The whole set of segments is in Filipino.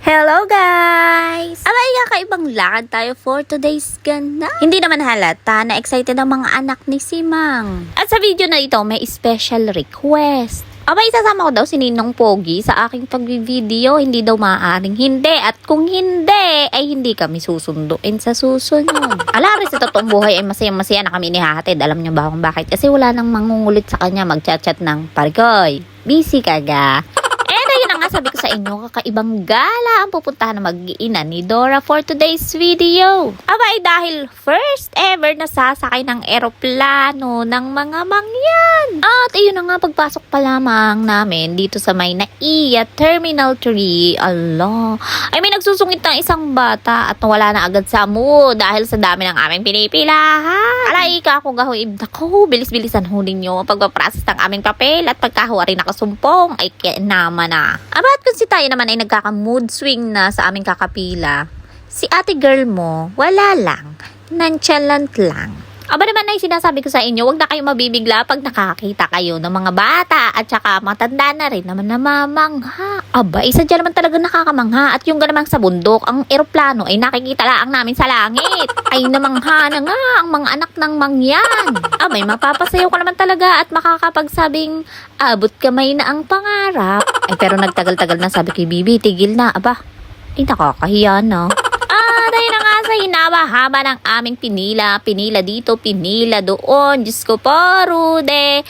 Hello guys! Abay, kakaibang lakad tayo for today's ganda. Hindi naman halata na excited ang mga anak ni Simang. At sa video na ito, may special request. Abay, isasama ko daw si Ninong Pogi sa aking pag-video. Hindi daw maaaring hindi. At kung hindi, ay hindi kami susunduin sa susunod. Alaris, sa totoong buhay ay masaya-masaya na kami inihahatid. Alam niyo ba kung bakit? Kasi wala nang mangungulit sa kanya mag-chat-chat ng Pargoy. Busy ka ga? Sabi ko sa inyo, kakaibang gala ang pupuntahan na mag-iina ni Dora for today's video. Abay, dahil first ever na sasakay ng eroplano ng mga mangyan. At ayun na nga, pagpasok pa lamang namin dito sa may NAIA Terminal 3. Allah, ay may nagsusungit ng isang bata at wala na agad sa mood dahil sa dami ng aming pinipilahan. Alay ka ako gahuib. Naku, bilis-bilisan hulin nyo ang pagpaprocess ng aming papel at pagkahuwa rin nakasumpong ay kinama na. At kung si tayo naman ay nagkaka-mood swing na sa aming kakapila, si ate girl mo, wala lang, nonchalant lang. Aba naman ay sinasabi ko sa inyo, wag na kayo mabibigla pag nakakita kayo ng mga bata at saka matanda na rin naman namamangha. Aba, isa dyan naman talaga nakakamangha at yung ganamang sa bundok, ang eroplano ay nakikita lang namin sa langit. Ay namangha na nga ang mga anak ng mangyan. Abay, mapapasayaw ka naman talaga at makakapagsabing abot kamay na ang pangarap. Ay pero nagtagal-tagal na sabi kay Bibi, tigil na. Aba, ay nakakahiya na. Dahil na nga sa hinaba-haba ng aming pinila dito, pinila doon. Diyos ko po, Rude.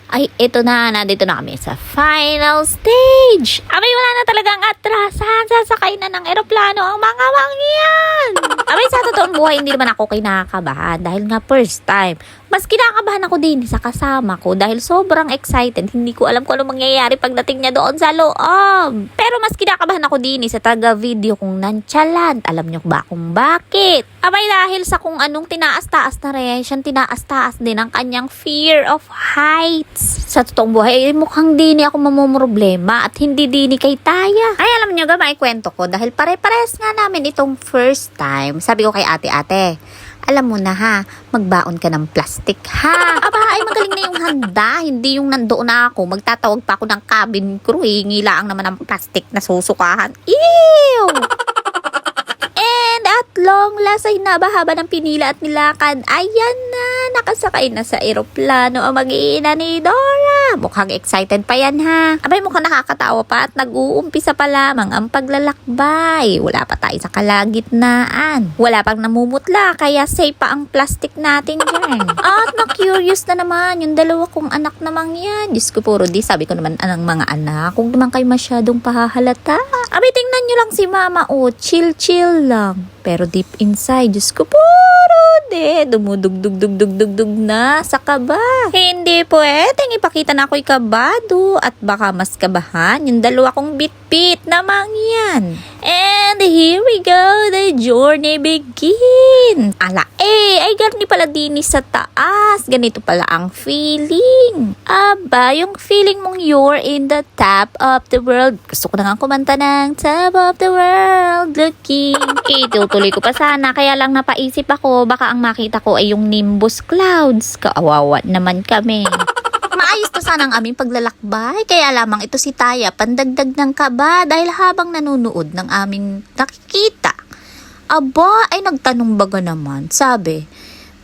Ay, ito na, nandito na kami sa final stage. Abay, wala na talagang atrasan. Sasakay na ng eroplano ang mga mangyan. Abay, sa totoong buhay, hindi naman ako kinakabahan dahil nga first time. Mas kinakabahan ako din sa kasama ko dahil sobrang excited. Hindi ko alam kung ano mangyayari pagdating niya doon sa loob. Pero mas kinakabahan ako din sa taga-video kong nonchalant. Alam niyo ba kung bakit? Abay, dahil sa kung anong tinaas-taas na reaction, tinaas-taas din ang kanyang fear of heights. Sa totoong buhay, mukhang dini ako mamumroblema at hindi dini kay Taya. Ay, alam niyo ga, may kwento ko dahil pare-pares nga namin itong first time. Sabi ko kay ate, alam mo na ha, magbaon ka ng plastic ha. Aba, ay magaling na yung handa. Hindi yung nandoon na ako. Magtatawag pa ako ng cabin crew. Hingi lang naman ng plastic na susukahan. Ew! And at long last ay nabahaba ng pinila at nilakad. Ayan na, nakasakay na sa eroplano ang mag-iina ni Dora. Mukhang excited pa yan ha. Abay, mukhang nakakatawa pa at nag-uumpisa pa lamang ang paglalakbay. Wala pa tayo sa kalagitnaan. Wala pang namumutla, kaya safe pa ang plastic natin dyan. At na-curious na naman yung dalawa kong anak namang yan. Diyos ko po, Rudy, sabi ko naman anang mga anak, kung naman kayo masyadong pahahalata. Abay, tingnan nyo lang si mama, oh, chill-chill lang. Pero deep inside, Diyos ko po, Rudy, dumudug-dug-dug-dug-dug na sa kaba. Hindi pwedeng ipakita na ako'y kabado at baka mas kabahan yung dalawa kong bit-bit namang yan. And here we go, the journey begins. Ala, ay garni pala din sa taas. Ganito pala ang feeling. Aba, yung feeling mong you're in the top of the world. Gusto ko na nga kumanta ng top of the world looking. Itutuloy ko pa sana, kaya lang napaisip ako, baka ang makita ko ay yung nimbus clouds. Kaawawa naman kami. Maayos to sana ang aming paglalakbay. Kaya lamang ito si Taya, pandagdag ng kaba dahil habang nanonood ng aming nakikita. Aba, ay nagtanong baga naman. Sabi,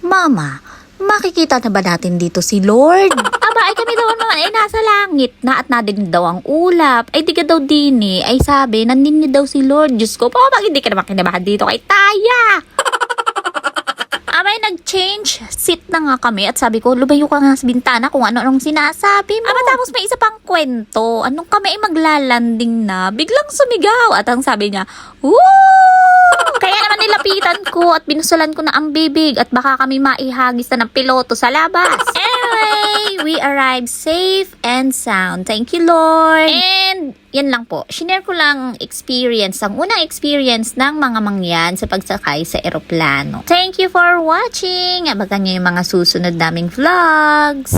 Mama, makikita na ba natin dito si Lord? Aba, ay kami daw naman ay nasa langit na at nadinig daw ang ulap. Ay di ka daw dini. Ay sabi, nandini daw si Lord. Diyos ko po, bakit hindi ka naman kinabahan dito kay Taya? Abay, nag-change seat na nga kami at sabi ko, lumayo ka nga sa bintana kung ano-anong sinasabi mo. Aba, tapos may isa pang kwento. Anong kami ay maglalanding na, biglang sumigaw at ang sabi niya, woo! Kaya naman nilapitan ko at binusulan ko na ang bibig at baka kami maihagis na ng piloto sa labas. Anyway, we arrived safe and sound. Thank you, Lord. And yan lang po. Shinare ko lang experience, ang unang experience ng mga mangyan sa pagsakay sa eroplano. Thank you for watching. Abangan nyo yung mga susunod naming vlogs.